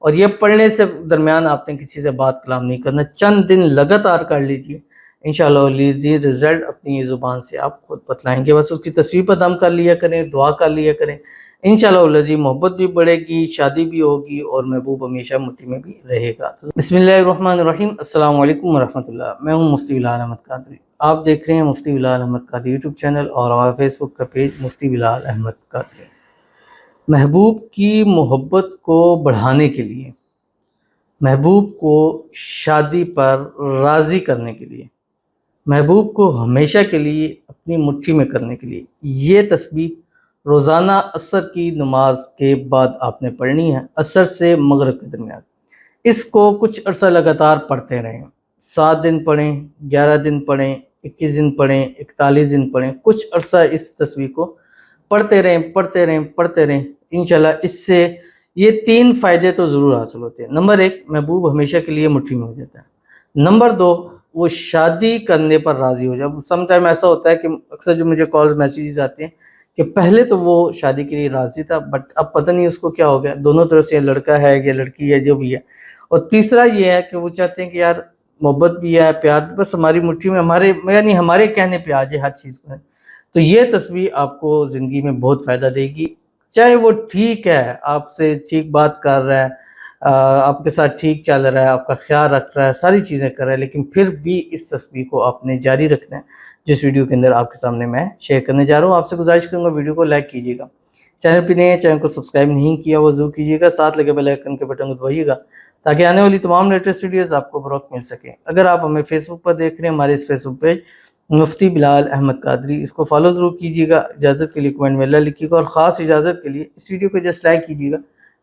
اور یہ پڑھنے سے درمیان آپ نے کسی سے بات کلام نہیں کرنا، چند دن لگاتار کر لیجیے، انشاءاللہ لیجیے رزلٹ اپنی زبان سے آپ خود بتلائیں گے۔ بس اس کی تصویر پر دم کر لیا کریں، دعا کر لیا کریں، انشاءاللہ العزیز محبت بھی بڑھے گی، شادی بھی ہوگی اور محبوب ہمیشہ مٹھی میں بھی رہے گا۔ بسم اللہ الرحمن الرحیم، السلام علیکم ورحمۃ اللہ۔ میں ہوں مفتی بلال احمد قادری، آپ دیکھ رہے ہیں مفتی بلال احمد قادری یوٹیوب چینل اور ہمارا فیس بک کا پیج مفتی بلال احمد قادری۔ محبوب کی محبت کو بڑھانے کے لیے، محبوب کو شادی پر راضی کرنے کے لیے، محبوب کو ہمیشہ کے لیے اپنی مٹھی میں کرنے کے لیے یہ تسبیح روزانہ عصر کی نماز کے بعد آپ نے پڑھنی ہے، عصر سے مغرب کے درمیان۔ اس کو کچھ عرصہ لگاتار پڑھتے رہیں، 7 دن پڑھیں، 11 دن پڑھیں، 21 دن پڑھیں، 41 دن پڑھیں، کچھ عرصہ اس تسبیح کو پڑھتے رہیں۔ انشاءاللہ اس سے یہ 3 فائدے تو ضرور حاصل ہوتے ہیں۔ نمبر 1، محبوب ہمیشہ کے لیے مٹھی میں ہو جاتا ہے۔ نمبر 2، وہ شادی کرنے پر راضی ہو جائے۔ سم ٹائم ایسا ہوتا ہے کہ اکثر جو مجھے کالز میسیجز آتے ہیں کہ پہلے تو وہ شادی کے لیے راضی تھا، بٹ اب پتہ نہیں اس کو کیا ہو گیا، دونوں طرف سے لڑکا ہے یا لڑکی ہے جو بھی ہے۔ اور تیسرا یہ ہے کہ وہ چاہتے ہیں کہ یار محبت بھی ہے، پیار بھی، بس ہماری مٹھی میں، ہمارے کہنے پہ آ جائے ہر چیز کو۔ تو یہ تسبیح آپ کو زندگی میں بہت فائدہ دے گی، چاہے وہ ٹھیک ہے، آپ سے ٹھیک بات کر رہا ہے، آپ کے ساتھ ٹھیک چل رہا ہے، آپ کا خیال رکھ رہا ہے، ساری چیزیں کر رہا ہے، لیکن پھر بھی اس تسبیح کو آپ نے جاری رکھنا ہے، جس ویڈیو کے اندر آپ کے سامنے میں شیئر کرنے جا رہا ہوں۔ آپ سے گزارش کروں گا ویڈیو کو لائک کیجیے گا، چینل پہ نئے ہیں چینل کو سبسکرائب نہیں کیا وہ ضرور کیجیے گا، ساتھ لگے بیل آئیکن کے بٹن کو دبائیے گا تاکہ آنے والی تمام لیٹسٹ ویڈیوز آپ کو بروقت مل سکیں۔ اگر آپ ہمیں فیس بک پر دیکھ رہے ہیں، ہمارے اس فیس بک پیج مفتی بلال احمد قادری، اس کو فالو ضرور کیجیے گا، اجازت کے لیے کمنٹ میں اللہ لکھیے گا، اور خاص اجازت کے لیے اس ویڈیو کو جسٹ لائک کیجیے گا،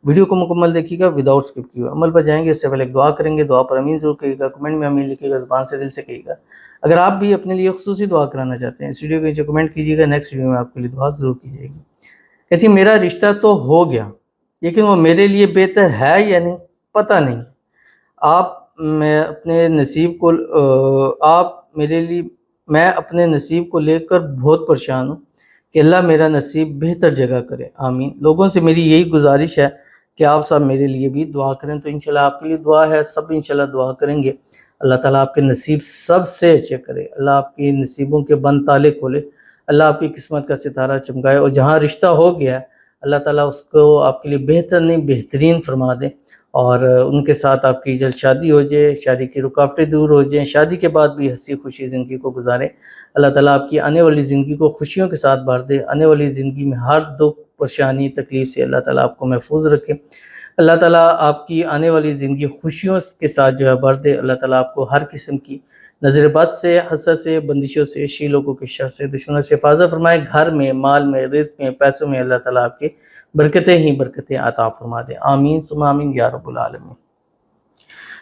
ویڈیو کو مکمل دیکھیے گا وداؤٹ اسکپ کیے ہوئے۔ عمل پر جائیں گے اس سے پہلے ایک دعا کریں گے، دعا پر امین ضرور کہیے گا، کمنٹ میں امین لکھیے گا، زبان سے دل سے کہیے گا۔ اگر آپ بھی اپنے لیے خصوصی دعا کرانا چاہتے ہیں، اس ویڈیو کے نیچے کمنٹ کیجیے گا، نیکسٹ ویڈیو میں آپ کے لیے دعا ضرور کی جائے گی۔ کہتی ہے میرا رشتہ تو ہو گیا لیکن وہ میرے لیے بہتر ہے یا نہیں پتہ نہیں، میں اپنے نصیب کو لے کر بہت پریشان ہوں کہ اللہ میرا نصیب بہتر جگہ کرے، آمین۔ لوگوں سے میری یہی گزارش ہے کہ آپ سب میرے لیے بھی دعا کریں، تو انشاءاللہ آپ کے لیے دعا ہے، سب انشاءاللہ دعا کریں گے، اللہ تعالیٰ آپ کے نصیب سب سے اچھے کرے، اللہ آپ کی نصیبوں کے بند تالے کھولے، اللہ آپ کی قسمت کا ستارہ چمکائے، اور جہاں رشتہ ہو گیا ہے اللہ تعالیٰ اس کو آپ کے لیے بہتر نہیں بہترین فرما دے، اور ان کے ساتھ آپ کی جلد شادی ہو جائے، شادی کی رکاوٹیں دور ہو جائیں، شادی کے بعد بھی ہنسی خوشی زندگی کو گزارے، اللہ تعالیٰ آپ کی آنے والی زندگی کو خوشیوں کے ساتھ بھر دے، آنے والی زندگی میں ہر دکھ پریشانی تکلیف سے اللہ تعالیٰ آپ کو محفوظ رکھے، اللہ تعالیٰ آپ کی آنے والی زندگی خوشیوں کے ساتھ جو ہے بھر دے، اللہ تعالیٰ آپ کو ہر قسم کی نظر بد سے، حسد سے، بندشوں سے، شیلوگوں کے شر سے، دشمنوں سے حفاظت فرمائے، گھر میں، مال میں، رزق میں، پیسوں میں اللہ تعالیٰ آپ کے برکتیں ہی برکتیں عطا فرما دے، آمین ثم آمین یا رب العالمین۔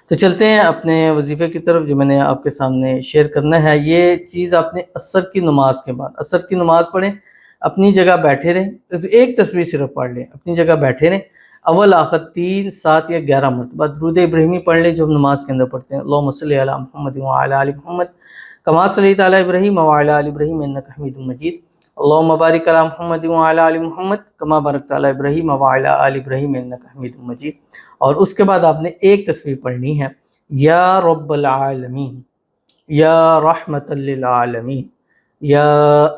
تو چلتے ہیں اپنے وظیفے کی طرف جو میں نے آپ کے سامنے شیئر کرنا ہے۔ یہ چیز آپ نے عصر کی نماز کے بعد، عصر کی نماز پڑھیں، اپنی جگہ بیٹھے رہیں، ایک تسبیح صرف پڑھ لیں، اپنی جگہ بیٹھے رہیں، اول آخر 3، 7 یا 11 مرتبہ درود ابراہیمی پڑھ لیں جو ہم نماز کے اندر پڑھتے ہیں، اللہم صلی علی محمد وعلی آل محمد کما صلیت علی ابراہیم وعلی آل ابراہیم انک حمید مجید، اللہم بارک علی محمد وعلی آل محمد کما بارکت علی ابراہیم وعلی آل ابراہیم انک حمید مجید۔ اور اس کے بعد آپ نے ایک تسبیح پڑھنی ہے، یا رب العالمین، یا رحمت للعالمین، یا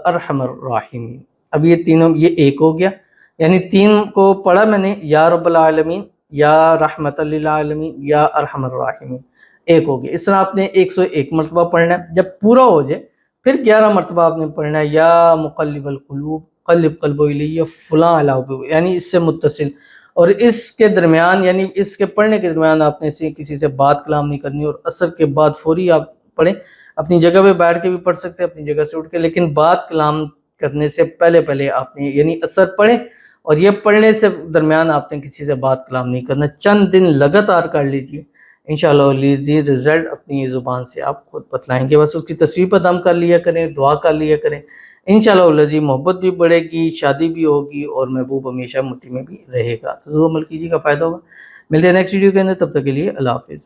ارحم الراحمین۔ اب یہ تینوں، یہ ایک ہو گیا، یعنی 3 کو پڑھا میں نے، یا رب العالمین، یا رحمت للعالمین، یا ارحم الراحمین، ایک ہو گیا۔ اس طرح آپ نے 101 مرتبہ پڑھنا ہے۔ جب پورا ہو جائے پھر 11 مرتبہ آپ نے پڑھنا ہے، یا مقلب القلوب قلب قلب الی فلاں علاوہ، یعنی اس سے متصل، اور اس کے درمیان، یعنی اس کے پڑھنے کے درمیان آپ نے کسی سے بات کلام نہیں کرنی، اور عصر کے بعد فوری آپ پڑھیں، اپنی جگہ پہ بیٹھ کے بھی پڑھ سکتے ہیں، اپنی جگہ سے اٹھ کے، لیکن بات کلام کرنے سے پہلے آپ نے یعنی عصر پڑھیں، اور یہ پڑھنے سے درمیان آپ نے کسی سے بات کلام نہیں کرنا، چند دن لگاتار کر لیجیے، انشاءاللہ لیجیے رزلٹ اپنی زبان سے آپ خود بتلائیں گے۔ بس اس کی تصویر پر دم کر لیا کریں، دعا کر لیا کریں، انشاءاللہ العزیز محبت بھی بڑھے گی، شادی بھی ہوگی، اور محبوب ہمیشہ مٹھی میں بھی رہے گا۔ تو ضرور عمل کیجیے گا، فائدہ ہوگا۔ ملتے ہیں نیکسٹ ویڈیو کے اندر، تب تک کے لیے اللہ حافظ۔